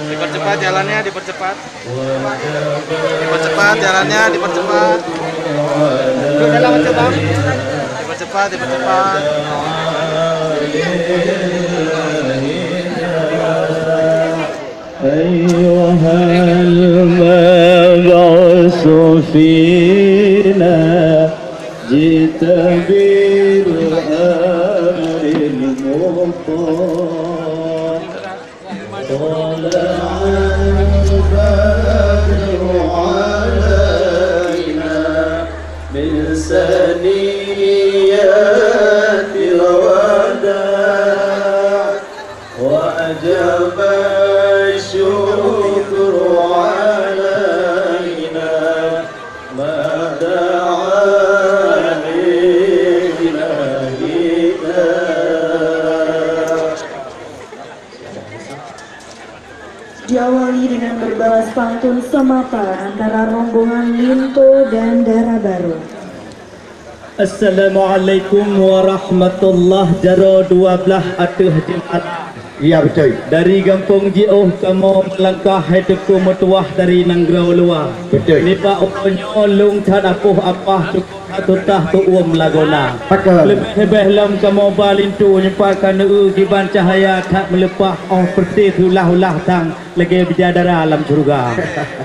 Dipercepat jalannya, dipercepat. Dipercepat jalannya, dipercepat. Duduk dalam aja bang. Dipercepat, dipercepat. أيها المبعوث فينا جئت بالأمر المطاع طلع البدر علينا من ثنيات الوداع وأجب الشكر علينا ما دعا لإلهنا. Diawali dengan berbalas pantun semata antara rombongan Linto dan Dara Baru. Assalamualaikum warahmatullahi jaro 12 atuh Jumat. Ya betul. Dari Kampung Jioh kamu melangkah hidupku metuah dari Nanggrau luar. Betul. Ni pak uponyo lung tad apuh apah cukup atutah tu lagona. Pakal. Lebih lam kamu balintu nyepakan giban cahaya tak melepah perti ulah-ulah tang lagi bidadara alam surga.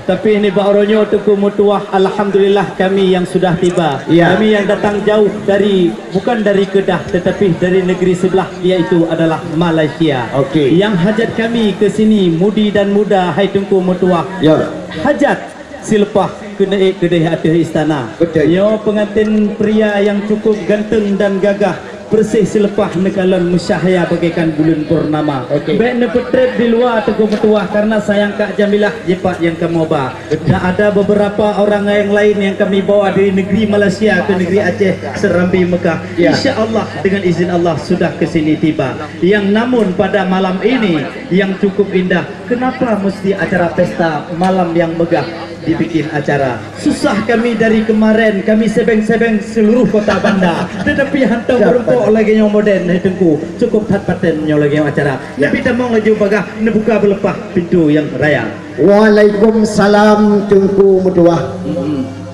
Tapi ni pak oronyo tuku metuah alhamdulillah kami yang sudah tiba. Ya. Kami yang datang jauh dari bukan dari Kedah tetapi dari negeri sebelah iaitu adalah Malaysia. Okey. Yang hajat kami ke sini mudi dan muda hai tungku metuah. Ya. Hajat silepah ke naik kedai atas istana. Betul. Yo pengantin pria yang cukup ganteng dan gagah bersih silepah nekalan musyahaya bagaikan bulan purnama. Okey. Baik ne petret di luar teguh metuah karena sayang Kak Jamilah jepat yang kamu bawa. Dan ada beberapa orang yang lain yang kami bawa dari negeri Malaysia ke negeri Aceh Serambi Mekah. Ya. Insya-Allah dengan izin Allah sudah ke sini tiba. Yang namun pada malam ini yang cukup indah. Kenapa mesti acara pesta malam yang megah dibikin acara? Susah kami dari kemarin, kami sebeng-sebeng seluruh kota bandar. Tetapi hantar beruntuk lagi yang moden hitungku cukup tat paten yang lagi yang acara. Tapi tamang lagi bagah nebuka belepah pintu yang raya. Waalaikumsalam tungku metuah.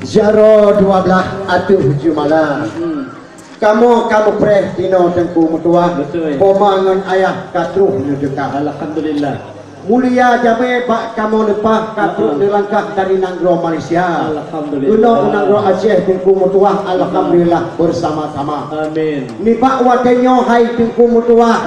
Jaro 12 atuh Jumala. Kamu preh dino tengku metuah. Betul. Pomangan ayah katruh nyedekah. Alhamdulillah. Mulia jame bak kamu lepah katruh nelangkah dari Nanggroe Malaysia. Alhamdulillah. Gunung Nanggroe Aceh tengku metuah alhamdulillah bersama-sama. Amin. Ni bak wadenyo hai tengku metuah.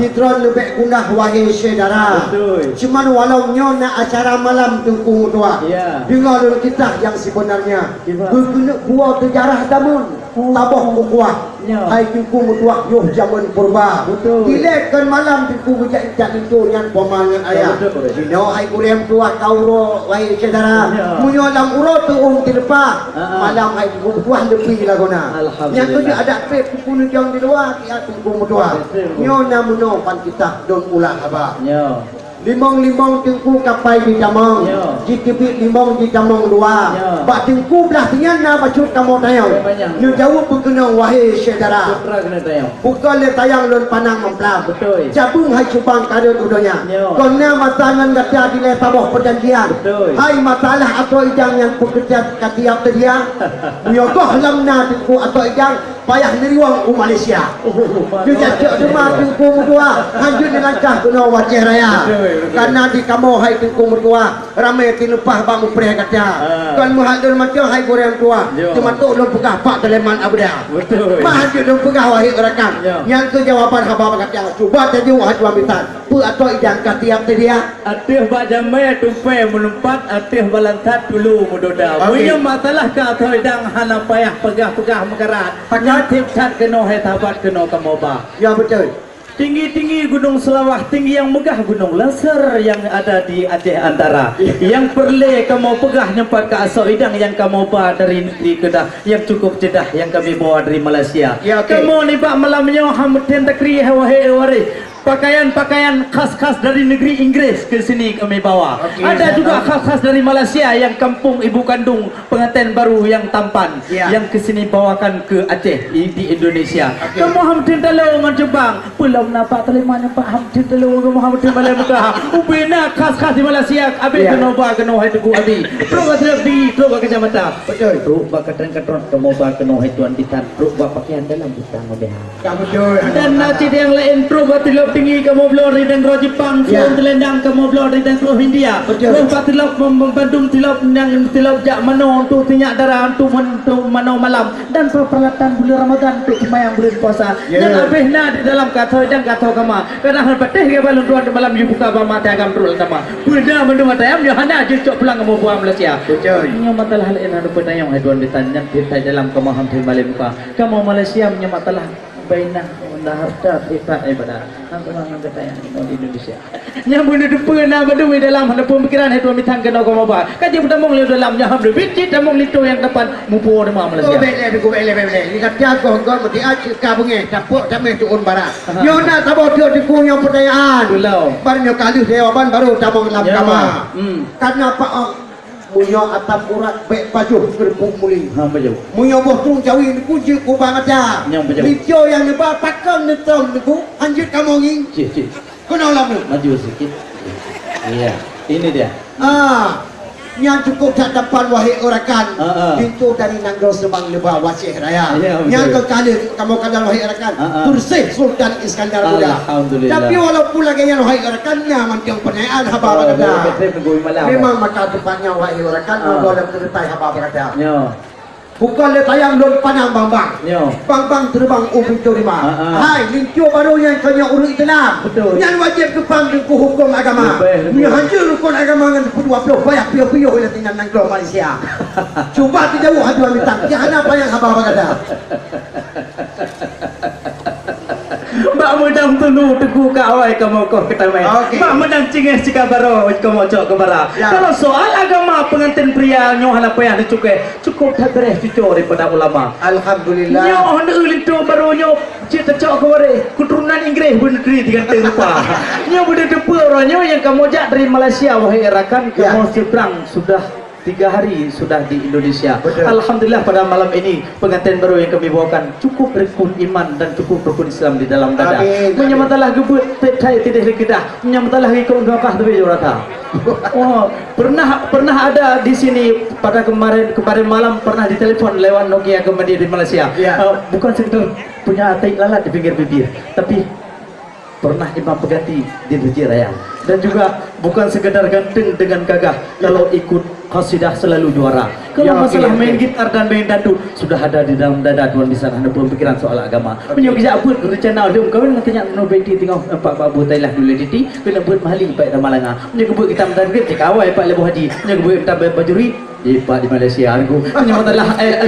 Kitron lebih gundah wahai saudara. Betul. Cuman walau nyona acara malam tengku metuah. Ya. Dengar kita yang sebenarnya. Berguna buah sejarah tamun. Taboh kukuah. Ya. Hai tengku metuah yoh zaman purba. Betul. Dilekkan malam tengku bijak-bijak itu yang pemangan ayah. betul. Dino hai kurem tuah kauro wahai saudara. Ya. Munyo lam uro tu tilpa. Malam hai tengku metuah lebih lagona. Alhamdulillah. Yang tu ada pe pun yang di luar kia tengku metuah. Betul. Nyo namuno pan kita don ulah haba. Ya. Limong tengku kapai di tamang. Ya. Jikipit limong di tamang luar. Ya. Bak tengku belah tian na bacut kamu tayang. Banyak. Nyo jauh berkena wahai saudara. Putra kena tayang. Bukan le tayang lon panang memplam. Betul. Cabung hai cubang kadon udonya. Ya. Kona matangan gata di le taboh perjanjian. Betul. Hai masalah atau idang yang pekerja katiap teria. Nyogoh lamna tengku atau idang payah neriwang Malaysia. Dia jajak demam tengku mutua. Hanjut dilangkah kena wajah raya. Karena di kamu hai tengku mutua ramai tinupah bang upreh kata. Kan muhadur macam hai goreng tua. Cuma tu belum pegah pak teleman abda. Betul. Mahadur belum pegah wahai rakam. Yang tu jawapan haba kata. Cuba tadi wahai wamitan. Pu atau idang katiap teria. Atih bak jamai tumpai menumpat atih balantat dulu mudoda. Punya masalah ka atau idang hana payah pegah-pegah mekarat. Pagatip cat kena hai tabat kena kamoba. Ya betul. Tinggi-tinggi gunung Selawah, tinggi yang megah gunung Lasar yang ada di Aceh Antara. Yang perle kamu pegah nyempat ke asal idang yang kamu bawa dari negeri Kedah, yang cukup jedah yang kami bawa dari Malaysia. Ya, okey. Kamu ni bak malamnya hamutin takri wahai wari. pakaian-pakaian khas-khas dari negeri Inggris ke sini kami bawa. Okey, Ada saya juga tahu. khas-khas dari Malaysia yang kampung ibu kandung pengantin baru yang tampan Ya. yang ke sini bawakan ke Aceh di Indonesia. Okey. Kamu hamtin telur dengan Jepang. Belum nampak terimanya Pak hamtin telur kamu hamtin balai muka. Ubina khas-khas di Malaysia. Abi Ya. kena ba kena hai tuku abi. Terus kata tinggi, terus ba kacamata. Betul. Terus ba katran-katron kamu ba kena hai tuan bitan. Terus ba pakaian dalam butang model. Kamu betul. Dan nanti yang lain terus batilop tinggi kamu belum ridang roh Jepang, Ya. film telendang kamu belum ridang roh India. Betul. Terus batilop membandung tilop yang tilop jak mano untuk tinyak darah untuk mano malam dan peralatan bulan Ramadan untuk sembahyang bulan puasa. Ya. Yang habis na di dalam kata dan kata kama. Karena hal patih ke balon tuan malam you buka ba mata agam terus sama. Benda benda mata ayam yo hana jecok pulang kamu buang Malaysia. Betul. Nya masalah hal ini ada penayang haduan ditanya kita dalam kemaham di Malaysia. Kamu Malaysia punya masalah bainah harta ibadah ibadah angka orang kata yang di Indonesia yang boleh dipena berdua dalam ada pemikiran itu mitang kena kau apa kaji bertamong le dalam nyaham de biji tamong lito yang depan mupo de Malaysia Ko bele ko bele. Ni kata ko nggon mesti aci ka bunge tapok tameh tuun bara. Yo na tabo tio di kunyo pertanyaan. Pulau. Baru kali jawaban baru tamong lam Ya. kama. Hmm. Karena pak munyo atap urat baik baju berpuk muli. Ha baju Munyo boh tung cawi ni kunci ku bang aja. Yang betul. Video yang ni ba pakam ni tong ni ku anjut kamu nging. cik Kau lam ni. maju sikit iya ini dia Yang cukup tak depan wahai orakan pintu dari Nanggro Sebang Lebah Wasih Raya. Ya, betul. Yang kekali kamu kadal wahai orakan Tursih Sultan Iskandar Muda. Alhamdulillah. Tapi walaupun lagi yang wahai orakan nyaman yang pernyaan haba berada. Memang maka tepatnya wahai orakan boleh terletak haba berada. yo Bukan le tayang don panang bang. yo Bang terbang ubi terima. Hai, lincu baru yang kanya urut Islam. Betul. Yang wajib kepang ku hukum agama. Betul. Ni hancur rukun agama dengan 20 banyak piu-piu oleh tinggal Nanggro Malaysia. Cuba dijauh hadu mitang. Jangan apa yang haba berkata. Mak mudang tulu tegu ka awai kamu kau kita main. Okey. Mak mudang cingeh cika baro kamu cok ke bara. Ya. Kalau soal agama pengantin pria nyoh apa yang cukup tak beres cucu daripada ulama. Alhamdulillah. Nyoh hendak itu baru nyoh cita cok ke bare keturunan Inggris pun negeri diganti rupa. Nyoh bude depa orangnya yang kamu jak dari Malaysia wahai rakan Ya. kamu seberang sudah 3 hari sudah di Indonesia. Betul. Alhamdulillah pada malam ini pengantin baru yang kami bawakan cukup rukun iman dan cukup rukun Islam di dalam dada. Amin. Menyamatalah gebut petai tidak kedah. Menyamatalah ikut gakah tapi jurata. Oh, pernah ada di sini pada kemarin malam pernah ditelepon lewat Nokia kemudian di Malaysia. Ya. Bukan sekedar punya tai lalat di pinggir bibir, tapi pernah imam pengganti di Masjid Raya dan juga bukan sekedar ganteng dengan gagah kalau ikut qasidah selalu juara. Kalau Ya, masalah okey, main okey. gitar dan main dangdut sudah ada di dalam dada tuan bisa anda pemikiran soal agama. Punya kerja apa rencana dia kau nak tanya no beti tengok empat babu Thailand dulu diti kena buat mahali baik Malanga. Punya kebut kita mendarat cek awal pak lebuh haji. Punya kebut kita bajuri di Pak di Malaysia aku. Punya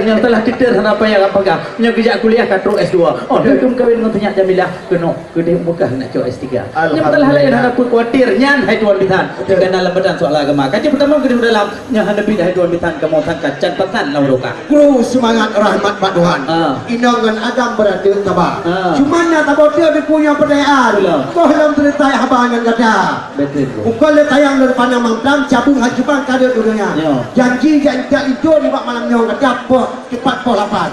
yang telah kita apa yang apa pegang. Punya kerja kuliah katro S2. Oh dia kum kahwin dengan tanya Jamilah kena kedai Mekah nak cok S3. Punya masalah lain ada pun khawatir nyan hai tuan bitan. Dengan dalam badan soal agama. Kaji pertama kedai dalam yang hadapi hai tuan bitan kamu tangkat can petan lauroka. Kru semangat rahmat Pak Tuhan. Inongan Adam berada tabah. Cuma nak tabah dia punya pertanyaan. Betul. Kau dalam cerita habangan kata. Betul. Bukan le tayang dari pandang mamplam cabung hajuban kada dunia. Ya. Janji itu di bak malam nyong kata apa cepat po lapan.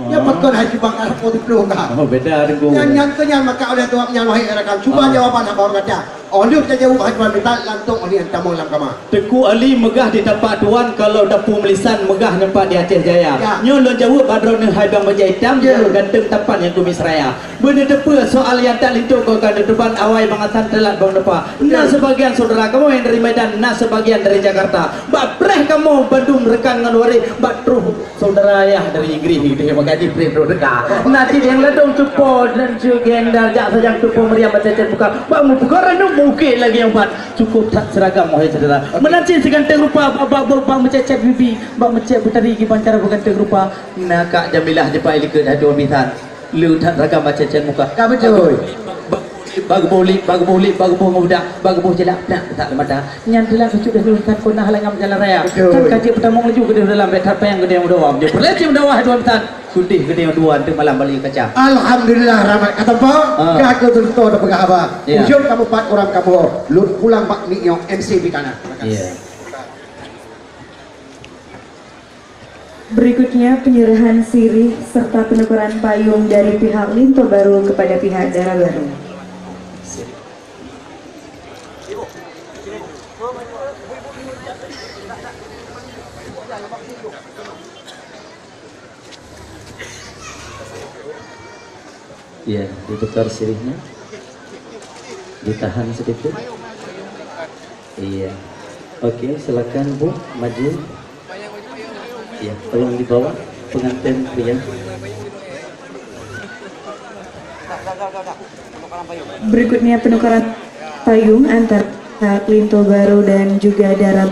Ya betul hajuban kada po dipelung ka. Oh beda dengan Yang kenyal maka oleh tuan yang wahai rakan. Cuba jawapan apa orang kata. Onduk saja hajuban minta lantung oleh tamu lam kama. Teku Ali megah di tempat tuan kalau dapur melisan megah nampak di Aceh Jaya. Ya. Nyolon jawab badron ni hai bang baja hitam Ya. ganteng tempat yang kumis raya. Benda depa soal yang tak lintuk kau kan depan awai bangatan telat bang depa. Nah sebagian saudara kamu yang dari Medan, nah sebagian dari Jakarta. Bak preh kamu Bandung rekan dengan wari, bak truh saudara ayah dari Inggris gitu ya magaji preh dekat. Nanti yang ledong tupo dan juga darjak sajang tupo meriam baca buka. Bak mu buka renung mungkin lagi yang buat cukup tak seragam wahai saudara. Menancin seganteng rupa bak mencecet bibi, bak mencet putari gi pancara berganteng rupa. Nah Kak Jamilah jepai liket hadu bitan. Lu tak ragam macam muka. Kau betul. Bagu muda, bagu jelak tak mata. Nyantilah cucu dah lulusan kona halangam jalan raya. Betul. Kan kaji pertama laju ke dalam betat apa yang gede yang doa. Dia perleci mendoa dua bitan. kutih gede dua tu malam balik kacang. Alhamdulillah rahmat kata Pak. Jaga tentu ada pegawai. Ya. Ujung kamu 4 orang kamu lut pulang Pak ni yang MC di kanan. Iya. Berikutnya penyerahan sirih serta penukaran payung dari pihak Linto Baru kepada pihak Dara Baru. Iya, ditukar sirihnya. Ditahan sedikit. Iya. Oke, silakan Bu, maju. Iya, tolong dibawa pengantin pria. Berikutnya penukaran payung antara pihak Linto Baru dan juga Dara